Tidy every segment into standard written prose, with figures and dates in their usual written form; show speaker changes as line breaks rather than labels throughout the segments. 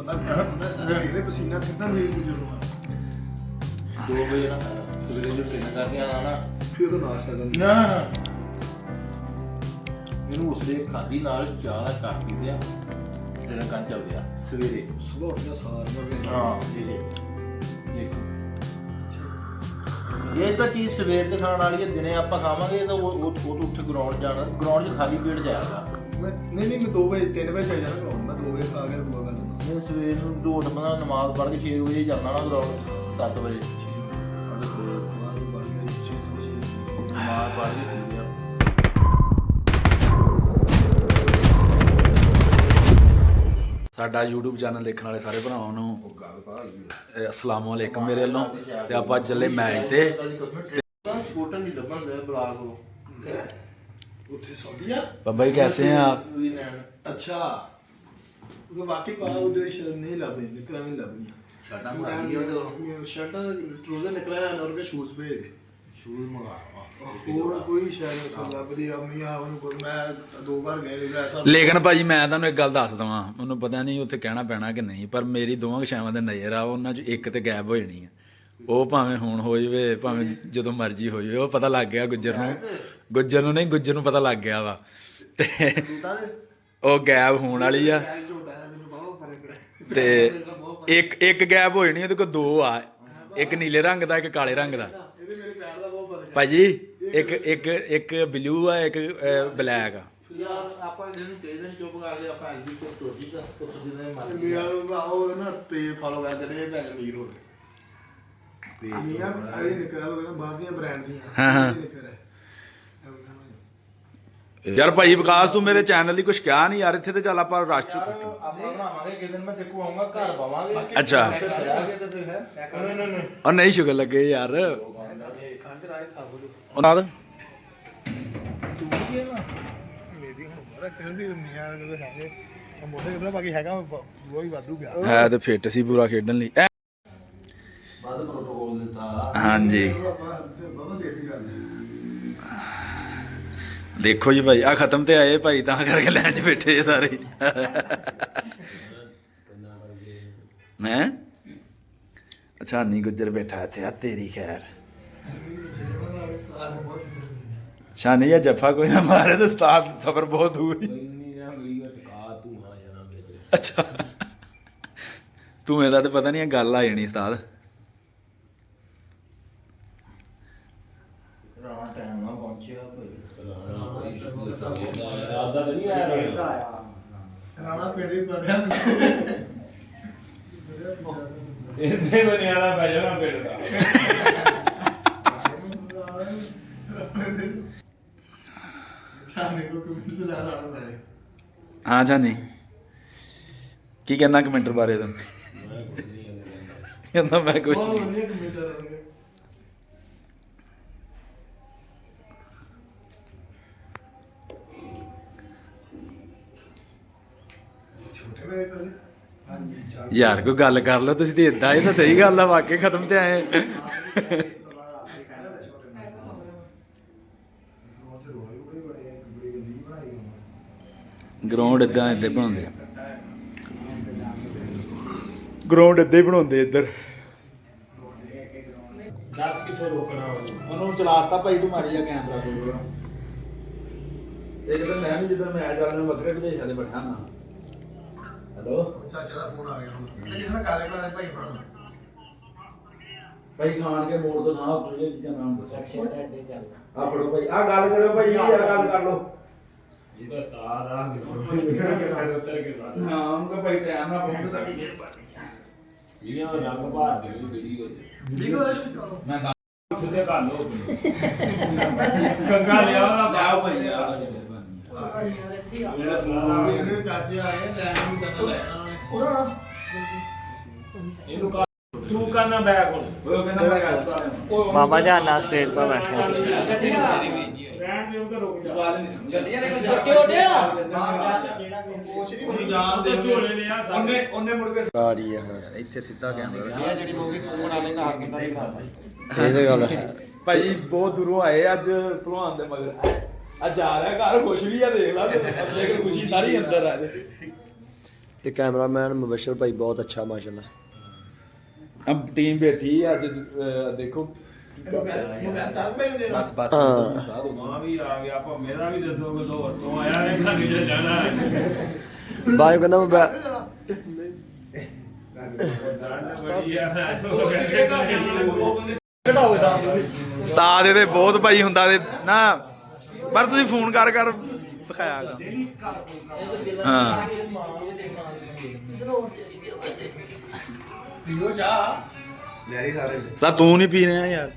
ਪਤਾ ਸਾਰੇ ਮੇਰੇ ਪਸੀਨਾ ਕਿੰਨਾ ਵੇਚ ਗੁਜ਼ਰਨਾ
2 ਵਜੇ ਨਾ ਸਵੇਰੇ ਜੋ ਟ੍ਰੇਨ ਕਰਕੇ ਆਣਾ ਨਾ
ਫਿਰ ਉਹ ਨਾਸ਼ਤਾ ਕਰਨਾ
ਨਾ ਮੈਨੂੰ ਉਸਦੇ ਖਾਦੀ ਨਾਲ ਚਾਹ ਦਾ ਕੱਪ ਪੀ ਲਿਆ ਟ੍ਰੇਨ ਕੰਨ ਚੱਲ ਗਿਆ ਸਵੇਰੇ
ਸੁਬਹ ਉੱਠ ਜਾ ਸਾਰ ਮਰ
ਹਾਂ ਇਹ ਤਾਂ ਚੀਜ਼ ਸਵੇਰ ਦੇ ਖਾਣ ਵਾਲੀ ਹੈ ਦਿਨੇ ਆਪਾਂ ਖਾਵਾਂਗੇ ਤਾਂ ਉਹ ਉੱਥੇ ਗਰਾਊਂਡ ਜਾਣਾ ਗਰਾਊਂਡ 'ਚ ਖਾਲੀ ਪੇਟ ਜਾਏਗਾ
ਮੈਂ ਨਹੀਂ ਮੈਂ 2 ਵਜੇ 3 ਵਜੇ ਚੱਲ ਜਾਣਾ ਗਰਾਊਂਡ ਮੈਂ 2 ਵਜੇ ਖਾ ਕੇ ਦੁਆ ਕਰ ਦਿੰਦਾ
ਮੈਂ ਸਵੇਰ ਨੂੰ ਢੋਟ ਬਣਾ ਨਮਾਜ਼ ਪੜ੍ਹ ਕੇ 6 ਵਜੇ ਜਾਂਦਾ ਨਾ ਗਰਾਊਂਡ 7 ਵਜੇ ਨਮਾਜ਼ ਪੜ੍ਹ ਕੇ ਠੀਕ ਆ
ਸਾਡਾ YouTube ਚੈਨਲ ਦੇਖਣ ਵਾਲੇ ਸਾਰੇ ਭਰਾਵਾਂ ਨੂੰ ਅਸਲਾਮ ਵਾਲੇਕਮ ਮੇਰੇ ਵੱਲੋਂ ਤੇ ਆਪਾਂ ਚੱਲੇ ਮੈਚ ਤੇ
ਸਕੂਟਰ ਨਹੀਂ ਲੱਭਣ ਦੇ ਬਲਾਕ ਨੂੰ
ਉੱਥੇ ਸੌਦੀਆ
ਬਾਬਾ ਜੀ ਕੈਸੇ हैं आप
ਅੱਛਾ ਉਹ ਵਾਕਈ ਪਾ ਉਹਦੇ ਸ਼ਰਟ ਨਹੀਂ ਲੱਭਣੀ ਨਿਕਲਾਂ ਨਹੀਂ ਲੱਭਣੀਆਂ
ਸ਼ਰਟਾਂ ਮੰਗਾ ਲਈ ਉਹਦੇ ਕੋਲ
ਸ਼ਰਟਾਂ ਟਰੂਜ਼ਰ ਨਿਕਲਿਆ ਨਾ ਉਹਦੇ ਸ਼ੂਜ਼ ਭੇਜ ਦੇ
ਸ਼ੂਜ਼ ਮੰਗਾ
ਹੋਰ ਕੋਈ ਸ਼ਰਟ ਲੱਭਦੀ ਆ ਮੀਆਂ ਉਹਨੂੰ ਕੋਈ ਮੈਂ 2 ਵਾਰ ਗਏ ਲਿਆ
ਲੇਕਿਨ ਭਾਜੀ ਮੈਂ ਤੁਹਾਨੂੰ ਇੱਕ ਗੱਲ ਦੱਸ ਦਵਾਂ ਮੈਨੂੰ ਪਤਾ ਨਹੀਂ ਉੱਥੇ ਕਹਿਣਾ ਪੈਣਾ ਕਿ ਨਹੀਂ ਪਰ ਮੇਰੀ ਦੋਵਾਂ ਕਸ਼ਾਵਾਂ ਦੇ ਨਜ਼ਰ ਆ ਉਹਨਾਂ 'ਚ ਇੱਕ ਤੇ ਗਾਇਬ ਹੋ ਜਾਣੀ ਆ ਉਹ ਭਾਵੇਂ ਹੁਣ ਹੋ ਜਾਵੇ ਭਾਵੇਂ ਜਦੋਂ ਮਰਜ਼ੀ ਹੋ ਜਾਵੇ ਉਹ ਪਤਾ ਲੱਗ ਗਿਆ ਗੁੱਜਰ ਨੂੰ ਪਤਾ ਲੱਗ ਗਿਆ ਵਾ ਤੇ ਉਹ ਗਾਇਬ ਹੋਣ ਵਾਲੀ ਆ ਤੇ ਇੱਕ ਗਾਇਬ ਹੋ ਜਾਣੀ ਉਹਦੇ ਕੋਲ 2 ਆ ਇੱਕ ਨੀਲੇ ਰੰਗ ਦਾ ਇੱਕ ਕਾਲੇ ਰੰਗ ਦਾ ਭਾਜੀ ਇੱਕ ਬਲੂ ਆ ਇੱਕ ਬਲੈਕ ਆ
ਯਾਰ ਆਪਾਂ ਇਹਨੂੰ ਚਾਹੀਦਾ ਨਹੀਂ ਚੁੱਪ ਕਰਕੇ ਆਪਾਂ ਐਲਬੀ ਤੋਂ ਛੋਟੀ ਦਾ ਕੁਝ ਦਿਨਾਂ ਮਾਰ
ਯਾਰ ਉਹ ਨਾ ਪੇ ਫਾਲੋ ਕਰਦੇ ਨੇ ਭੈਣ ਅਮੀਰ ਹੋ ਗਏ ਮੀਆਂ ਅਰੇ ਨਿਕਲਿਆ ਉਹ ਕਹਿੰਦਾ ਬਾਹਰ ਦੀਆਂ ਬ੍ਰਾਂਡ ਦੀਆਂ
ਹਾਂ ਯਾਰ ਭਾਈ ਵਿਕਾਸ ਤੂੰ ਮੇਰੇ ਚੈਨਲ ਲਈ ਕੁਝ ਕਿਹਾ ਨਹੀਂ ਯਾਰ ਇੱਥੇ ਤੇ ਚੱਲ ਆਪਾਂ ਰਾਸ਼ਟਰ
ਆਪਾਂ ਬਣਾਵਾਂਗੇ ਕਿਸ ਦਿਨ ਮੈਂ ਦੇਖੂ ਆਉਂਗਾ ਘਰ ਪਾਵਾਂਗੇ
ਅੱਛਾ
ਤੇ ਫਿਰ ਹੈ ਨਹੀਂ
ਉਹ ਨਹੀਂ ਸ਼ੁਗਰ ਲੱਗੇ ਯਾਰ ਉਹਨਾਂ ਦਾ
ਤੂੰ ਕੀ ਹੈ ਨਾ
ਮੇਰੀ ਹੁਣ ਬੜਾ ਕਹਿੰਦੀ ਮੀਆਂ ਦੇ ਹੈਗੇ ਮੋਢੇ ਕਿਧਰ ਬਾਕੀ ਹੈਗਾ ਉਹ ਵੀ ਵਾਧੂ ਗਿਆ
ਹੈ ਤੇ ਫਿੱਟ ਸੀ ਪੂਰਾ ਖੇਡਣ ਲਈ
ਵੱਧ ਪ੍ਰੋਟੋਕੋਲ ਦਿੱਤਾ
ਹਾਂਜੀ
ਬਾਬਾ ਦੇਤੀ ਗੱਲ
ਦੇਖੋ ਜੀ ਭਾਈ ਆ ਖਤਮ ਤੇ ਆਏ ਭਾਈ ਤਾਂ ਕਰਕੇ ਲੈਣ ਚ ਬੈਠੇ ਸਾਰੇ ਮੈਂ ਅੱਛਾ ਨਹੀਂ ਗੁੱਜਰ ਬੈਠਾ ਇੱਥੇ ਆ ਤੇਰੀ ਖੈਰ ਸ਼ਾਨੀ ਜਾਂ ਜੱਫਾ ਕੋਈ ਨਾ ਮਾਰੇ ਤਾਂ ਸਤਾਰ ਸਫਰ ਬਹੁਤ ਦੂਰ ਹੀ ਅੱਛਾ ਤੂੰ ਇਹਦਾ ਤੇ ਪਤਾ ਨਹੀਂ ਗੱਲ ਆ ਜਾਣੀ ਉਸਤਾਦ
ਰਾਣਾ ਟਾਈਮ ਨਾਲ ਪਹੁੰਚਿਆ
ਰਾਣਾ ਪੇੜੇ ਕਰ ਰਿਹਾ
ਇੱਥੇ ਬਨਿਆਣਾ ਪੈ ਜਾਣਾ ਪਿੰਡ ਦਾ
ਚਾਹਨੇ ਕੋ ਕਮੈਂਟਸ ਲਾ ਰਾਣਾ ਮਾਰੇ
ਹਾਂ ਜਾਨੀ ਕੀ ਕਹਿੰਦਾ ਕਮੈਂਟਰ ਬਾਰੇ ਤੂੰ ਕਹਿੰਦਾ ਮੈਂ ਕੁਝ
ਬਹੁਤ ਵਧੀਆ ਕਮੈਂਟਰ ਆਉਂਦੇ ਛੋਟੇ ਵੇ ਪਹਿਲੇ ਹਾਂਜੀ
ਯਾਰ ਕੋਈ ਗੱਲ ਕਰ ਲਓ ਤੁਸੀਂ ਤੇ ਇਦਾਂ ਇਹ ਤਾਂ ਸਹੀ ਗੱਲ ਆ ਵਾਕਈ ਖਤਮ ਤੇ ਆਏ ਗਰਾਊਂਡ ਇਦਾਂ ਬਣਾਉਂਦੇ ਗਰਾਊਂਡ ਇਦਾਂ ਹੀ ਬਣਾਉਂਦੇ ਇੱਧਰ
ਦੱਸ ਕਿੱਥੋਂ ਰੋਕਣਾ
ਉਹਨੂੰ ਚਲਾਤਾ ਭਾਈ ਤੂੰ ਮਾਰੀ ਜਾ ਕੈਮਰਾ ਕੋਲ ਇੱਕ ਤਾਂ ਮੈਂ ਵੀ ਜਦੋਂ ਮੈਚ ਵਾਲੇ ਨੂੰ ਵੱਖਰੇ ਵਿਦੇਸ਼ਾਂ ਦੇ ਬੈਠਾ ਨਾ ਹੈਲੋ
ਚਾਚਾ ਦਾ ਫੋਨ ਆ ਗਿਆ ਹੁਣ ਕਿਸੇ ਨਾਲ ਕਾਲੇ ਕਲਾ ਭਾਈ ਫੜਨ
ਭਾਈ ਖਾਣ ਕੇ ਮੋੜ ਤੋਂ ਸਾਹ ਉੱਤਰ ਜੇ ਚੀਜ਼ਾਂ ਨਾਮ ਦੱਸੋ ਆ ਫੜੋ ਭਾਈ ਆ ਗੱਲ ਕਰੋ ਭਾਈ ਯਾਰ ਗੱਲ ਕਰ ਲਓ
ਜਿਹਦਾ ਸਟਾਰ ਆ ਕਿਹੜੇ ਉੱਤਰ ਕੇ ਬਾਅਦ
ਹਾਂ ਉਹਨੂੰ ਭਾਈ ਟਾਈਮ ਨਾਲ ਪਹੁੰਚ ਤਾਂ ਕੀ
ਜਿਹੜੀਆਂ ਰੰਗ ਭਾਰ ਦੇ ਵੀਡੀਓ
ਮੈਂ
ਸਿੱਧੇ ਕਰ ਲਓ ਕੰਗਾ ਲਿਆ
ਲਿਆਓ ਭਾਈ ਆ
ਜਿਹੜਾ ਫੋਨ
ਇਹਦੇ ਚਾਚੇ ਆਏ ਲੈਣ ਨੂੰ ਜਾਣਾ ਲੈਣਾ ਉਹਨੇ
ਇਹਨੂੰ ਕਰ ਤੂੰ ਕਰਨਾ ਬੈਕ ਹੁਣ
ਉਹ ਕਹਿੰਦਾ ਮੈਂ ਕਰਦਾ
ਮਾਮਾ ਜਾਨਾ ਸਟੇਜ 'ਤੇ ਬੈਠੇ
ਬ੍ਰਾਂਡ ਵੀ ਉਹਦਾ ਰੁਕ ਜਾ
ਗੱਲ ਨਹੀਂ ਸਮਝ ਗੱਡੀਆਂ ਨੇ
ਝੋਲੇ ਨੇ ਆ ਸਾਰੇ
ਉਹਨੇ ਮੁੜ ਕੇ
ਸਾਰੀ ਆ
ਇੱਥੇ ਸਿੱਧਾ ਕੈਮਰਾ
ਇਹ ਜਿਹੜੀ ਮੂਵੀ ਤੂੰ ਬਣਾ ਲੈਂਗਾ ਹਰ ਕਿੰਦਾ ਨਹੀਂ ਕਰਦਾ
ਇਹ ਤੇ ਗੱਲ ਹੈ
ਭਾਈ ਬਹੁਤ ਦੂਰੋਂ ਆਏ ਅੱਜ ਭਲਵਾਨ ਦੇ ਮਗਰ ਅੱਜ ਆ ਰਿਹਾ ਘਰ ਖੁਸ਼ ਵੀ ਆ ਦੇਖ ਲਾ ਤੇ ਅੰਦਰ ਖੁਸ਼ੀ ਸਾਰੀ ਅੰਦਰ ਆ
ਤੇ ਕੈਮਰਾਮੈਨ ਮੁਬਸ਼ਰ ਭਾਈ ਬਹੁਤ ਅੱਛਾ ਮਾਸ਼ਾਅੱਲਾ।
ਅਬ ਟੀਮ ਬੈਠੀ ਹੈ ਅੱਜ ਦੇਖੋ
ਮੈਂ ਤਾਂ ਮੈਨੂੰ ਦੇਣਾ
ਬਸ ਬਸ
ਹਾਂ।
ਸਾਧ ਹੋ
ਮਾਂ ਵੀ ਆ ਗਿਆ ਆਪਾਂ ਮੇਰਾ ਵੀ ਦੱਸੋ ਕਿ ਦੋ ਤੋਂ ਆਇਆ ਹੈ ਘਰ ਜੇ ਜਾਣਾ ਹੈ
ਬਾਈ ਕਹਿੰਦਾ ਮੈਂ
ਬੜੀ ਆ
ਉਸਤਾਦ ਇਹਦੇ ਬਹੁਤ ਭਾਈ ਹੁੰਦਾ ਤੇ ਨਾ ਪਰ ਤੁਸੀਂ ਫੋਨ ਕਰ ਦਿਖਾਇਆ ਹਾਂ
ਪੀਓ ਚਾਹ ਲੈਰੀ ਸਾਰੇ
ਸਾ ਤੂੰ ਨਹੀਂ ਪੀ ਰਿਹਾ ਯਾਰ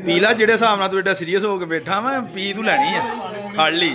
ਪੀ ਲੈ ਜਿਹੜੇ ਹਿਸਾਬ ਨਾਲ ਤੂੰ ਏਡਾ ਸੀਰੀਅਸ ਹੋ ਕੇ ਬੈਠਾ ਮੈਂ ਪੀ ਤੂੰ ਲੈਣੀ ਆ ਫੜ ਲਈ